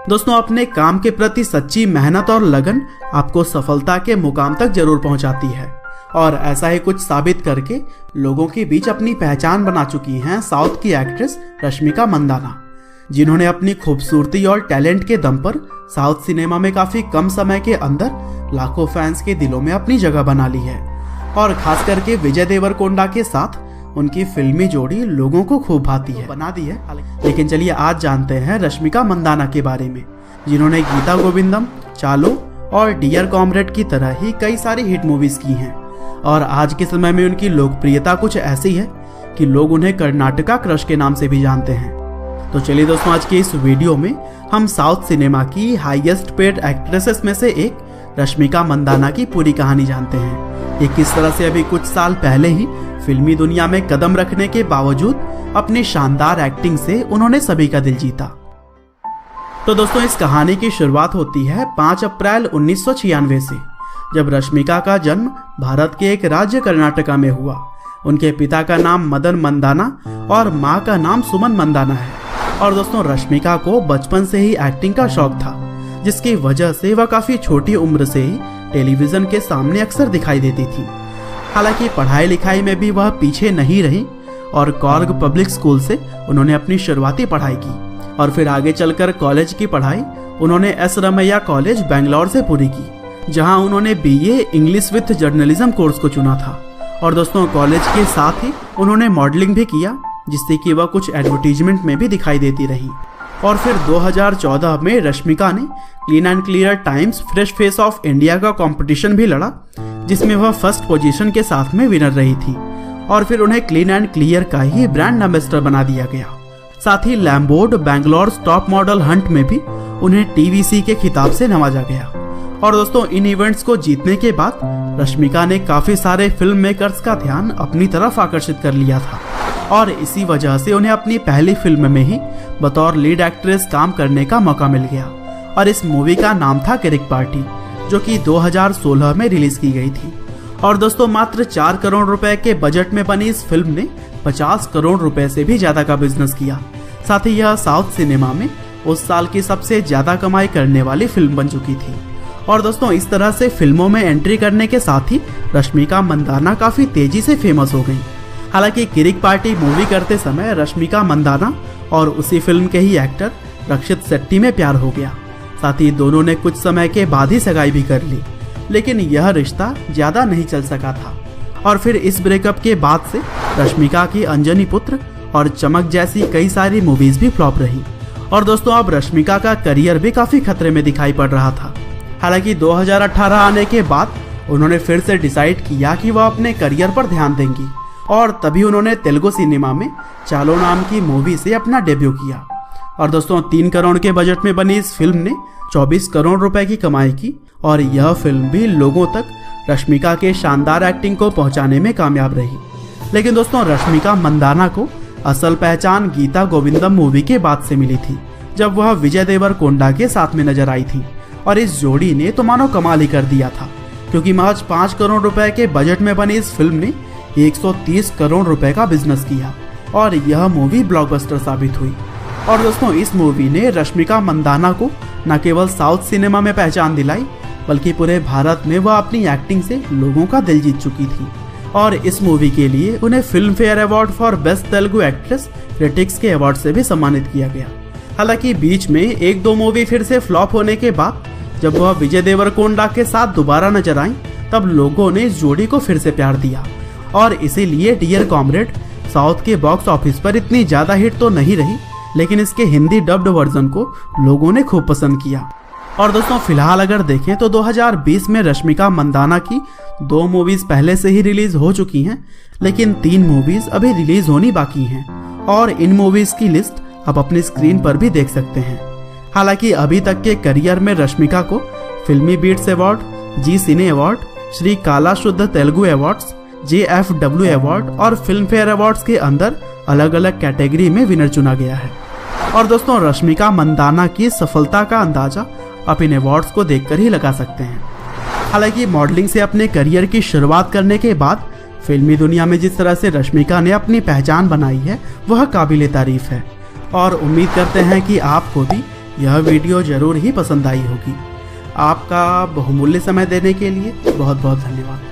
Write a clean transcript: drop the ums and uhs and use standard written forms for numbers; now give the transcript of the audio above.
दोस्तों, अपने काम के प्रति सच्ची मेहनत और लगन आपको सफलता के मुकाम तक जरूर पहुंचाती है और ऐसा ही कुछ साबित करके लोगों के बीच अपनी पहचान बना चुकी हैं साउथ की एक्ट्रेस रश्मिका मंदाना, जिन्होंने अपनी खूबसूरती और टैलेंट के दम पर साउथ सिनेमा में काफी कम समय के अंदर लाखों फैंस के दिलों में अपनी जगह बना ली है। और खास करके विजय देवरकोंडा के साथ उनकी फिल्मी जोड़ी लोगों को खूब भाती है, बना दी है। लेकिन चलिए आज जानते हैं रश्मिका मंदाना के बारे में, जिन्होंने गीता गोविंदम, चालो और डियर कॉमरेड की तरह ही कई सारी हिट मूवीज की हैं। और आज के समय में उनकी लोकप्रियता कुछ ऐसी है कि लोग उन्हें कर्नाटका क्रश के नाम से भी जानते हैं। तो चलिए दोस्तों, आज के इस वीडियो में हम साउथ सिनेमा की हाईएस्ट पेड एक्ट्रेसेस में से एक रश्मिका मंदाना की पूरी कहानी जानते हैं। ये किस तरह से अभी कुछ साल पहले ही फिल्मी दुनिया में कदम रखने के बावजूद अपनी शानदार एक्टिंग से उन्होंने सभी का दिल जीता। तो दोस्तों, इस कहानी की शुरुआत होती है 5 अप्रैल 1996 से, जब रश्मिका का जन्म भारत के एक राज्य कर्नाटका में हुआ। उनके पिता का नाम मदन मंदाना और माँ का नाम सुमन मंदाना है। और दोस्तों, रश्मिका को बचपन से ही एक्टिंग का शौक था, जिसकी वजह से वह काफी छोटी उम्र से ही टेलीविजन के सामने अक्सर दिखाई देती थी। हालांकि पढ़ाई लिखाई में भी वह पीछे नहीं रही और कॉर्ग पब्लिक स्कूल से उन्होंने अपनी शुरुआती पढ़ाई की और फिर आगे चलकर कॉलेज की पढ़ाई उन्होंने एस रमैया कॉलेज बेंगलोर से पूरी की, जहां उन्होंने BA English with journalism course को चुना था। और दोस्तों, कॉलेज के साथ ही उन्होंने मॉडलिंग भी किया, जिससे कि वह कुछ एडवर्टीजमेंट में भी दिखाई देती रही। और फिर 2014 में रश्मिका ने clean and clear times fresh face of India का कंपटीशन भी लड़ा, जिसमें वह फर्स्ट पोजीशन के साथ में विनर रही थी। और फिर उन्हें क्लीन एंड क्लियर का ही ब्रांड एम्बेसडर बना दिया गया। साथ ही लैम्बोर्ड बैंगलोर टॉप मॉडल हंट में भी उन्हें टीवीसी के खिताब से नवाजा गया। और दोस्तों, इन इवेंट्स को जीतने के बाद रश्मिका ने काफी सारे फिल्म मेकर्स का ध्यान अपनी तरफ आकर्षित कर लिया था और इसी वजह से उन्हें अपनी पहली फिल्म में ही बतौर लीड एक्ट्रेस काम करने का मौका मिल गया। और इस मूवी का नाम था किरिक पार्टी, जो कि 2016 में रिलीज की गई थी। और दोस्तों, मात्र 4 करोड़ रुपए के बजट में बनी इस फिल्म ने 50 करोड़ रुपए से भी ज्यादा का बिजनेस किया। साथ ही यह साउथ सिनेमा में उस साल की सबसे ज्यादा कमाई करने वाली फिल्म बन चुकी थी। और दोस्तों, इस तरह से फिल्मों में एंट्री करने के साथ ही रश्मिका मंदाना काफी तेजी से फेमस हो गई। हालांकि किरिक पार्टी मूवी करते समय रश्मिका मंदाना और उसी फिल्म के ही एक्टर रक्षित शेट्टी में प्यार हो गया। साथ ही दोनों ने कुछ समय के बाद ही सगाई भी कर ली, लेकिन यह रिश्ता ज्यादा नहीं चल सका था। और फिर इस ब्रेकअप के बाद से रश्मिका की अंजनी पुत्र और चमक जैसी कई सारी मूवीज भी फ्लॉप रही। और दोस्तों, अब रश्मिका का करियर भी काफी खतरे में दिखाई पड़ रहा था। हालांकि 2018 आने के बाद उन्होंने फिर से डिसाइड किया कि वह अपने करियर पर ध्यान देंगी और तभी उन्होंने तेलुगु सिनेमा में चालो नाम की मूवी से अपना डेब्यू किया। और दोस्तों, 3 करोड़ के बजट में बनी इस फिल्म ने 24 करोड़ रुपए की कमाई की और यह फिल्म भी लोगों तक रश्मिका के शानदार एक्टिंग को पहुंचाने में कामयाब रही। लेकिन दोस्तों, रश्मिका मंदाना को असल पहचान गीता गोविंदम मूवी के बाद से मिली थी, जब वह विजय देवरकोंडा के साथ में नजर आई थी। और इस जोड़ी ने तो मानो कमाल ही कर दिया था, क्योंकि महज 5 करोड़ रुपए के बजट में बनी इस फिल्म ने 130 करोड़ रुपए का बिजनेस किया और यह मूवी ब्लॉकबस्टर साबित हुई। और दोस्तों, इस मूवी ने रश्मिका मंदाना को न केवल साउथ सिनेमा में पहचान दिलाई, बल्कि पूरे भारत में वह अपनी एक्टिंग से लोगों का दिल जीत चुकी थी। और इस मूवी के लिए उन्हें film fair award for best Telugu actress critics के अवार्ड से भी सम्मानित किया गया। हालांकि बीच में 1-2 मूवी फिर से फ्लॉप होने के बाद जब वह विजय देवरकोंडा के साथ दोबारा नजर आई, तब लोगों ने इस जोड़ी को फिर से प्यार दिया और इसीलिए डियर कॉमरेड साउथ के बॉक्स ऑफिस पर इतनी ज्यादा हिट तो नहीं रही, लेकिन इसके हिंदी डब्ड वर्जन को लोगों ने खूब पसंद किया। और दोस्तों, फिलहाल अगर देखें तो 2020 में रश्मिका मंदाना की 2 मूवीज पहले से ही रिलीज हो चुकी हैं, लेकिन 3 मूवीज अभी रिलीज होनी बाकी हैं और इन मूवीज की लिस्ट आप अपनी स्क्रीन पर भी देख सकते हैं। हालांकि अभी तक के करियर में रश्मिका को फिल्मी बीट्स अवार्ड, जी सिने अवार्ड, श्री काला शुद्ध तेलुगु अवार्ड्स, JFW अवार्ड और फिल्म फेयर अवार्ड्स के अंदर अलग अलग कैटेगरी में विनर चुना गया है। और दोस्तों, रश्मिका मंदाना की सफलता का अंदाजा आप इन अवार्ड्स को देखकर ही लगा सकते हैं। हालांकि मॉडलिंग से अपने करियर की शुरुआत करने के बाद फिल्मी दुनिया में जिस तरह से रश्मिका ने अपनी पहचान बनाई है, वह काबिले तारीफ है। और उम्मीद करते हैं कि आपको भी यह वीडियो जरूर ही पसंद आई होगी। आपका बहुमूल्य समय देने के लिए बहुत बहुत धन्यवाद।